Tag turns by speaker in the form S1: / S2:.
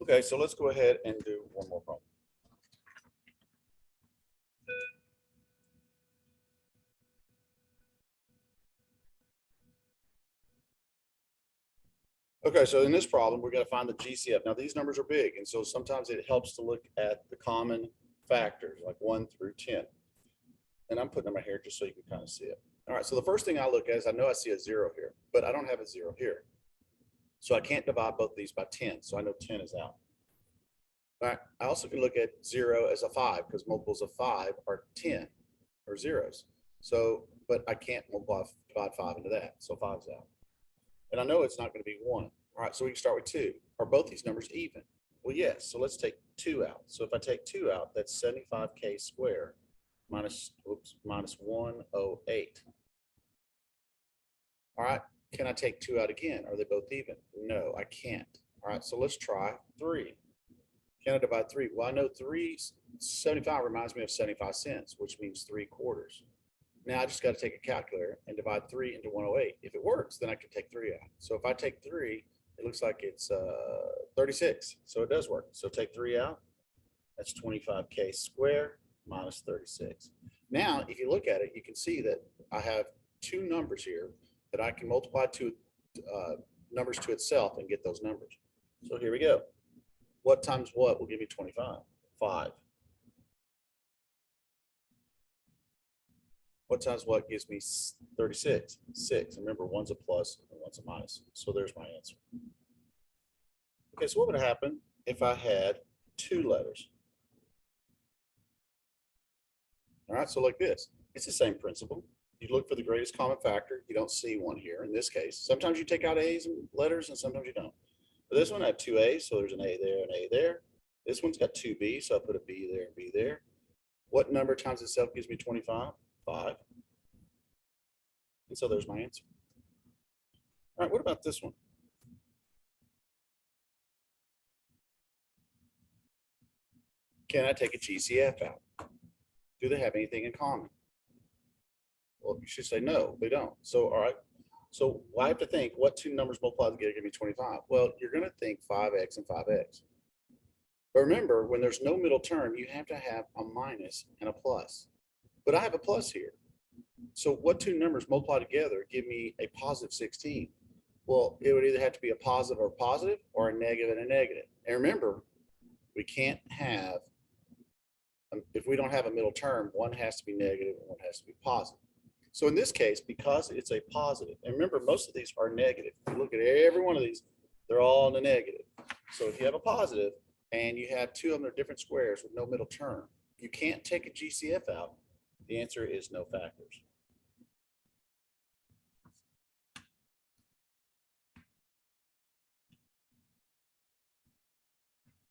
S1: Okay, so let's go ahead and do one more problem. Okay, so in this problem, we're going to find the GCF. Now, these numbers are big, and so sometimes it helps to look at the common factors, like 1 through 10. And I'm putting them right here just so you can kind of see it. All right, so the first thing I look at is I know I see a 0 here, but I don't have a 0 here. So I can't divide both of these by 10, so I know 10 is out. All right, I also can look at 0 as a 5 because multiples of 5 are 10 or zeros. So, but I can't divide 5 into that, so 5's out. And I know it's not going to be 1. All right, so we can start with 2. Are both these numbers even? Well, yes. So let's take 2 out. So if I take 2 out, that's 75k squared minus 108. All right, can I take 2 out again? Are they both even? No, I can't. All right, so let's try 3. Can I divide 3? Well, I know 75 reminds me of 75 cents, which means 3/4. Now I just got to take a calculator and divide 3 into 108. If it works, then I can take 3 out. So if I take 3, it looks like it's 36. So it does work. So take 3 out. That's 25k squared minus 36. Now, if you look at it, you can see that I have 2 numbers here that I can multiply two numbers to itself and get those numbers. So here we go. What times what will give me 25? 5. What times what gives me 36? 6. Remember, one's a plus and one's a minus. So there's my answer. Okay, so what would happen if I had 2 letters? All right, so like this. It's the same principle. You look for the greatest common factor. You don't see one here in this case. Sometimes you take out A's and letters and sometimes you don't. But this one had 2 A's, so there's an A there, an A there. This one's got 2 B's, so I put a B there and B there. What number times itself gives me 25? 5. And so there's my answer. All right, what about this one? Can I take a GCF out? Do they have anything in common? Well, you should say no, they don't. So, all right. So I have to think, what 2 numbers multiplied together give me 25? Well, you're going to think 5x and 5x. But remember, when there's no middle term, you have to have a minus and a plus. But I have a plus here. So what 2 numbers multiply together give me a positive 16? Well, it would either have to be a positive or a negative and a negative. And remember, we can't have, if we don't have a middle term, one has to be negative and one has to be positive. So in this case, because it's a positive, and remember, most of these are negative. If you look at every one of these, they're all in the negative. So if you have a positive and you have 2 of them that are different squares with no middle term, you can't take a GCF out. The answer is no factors.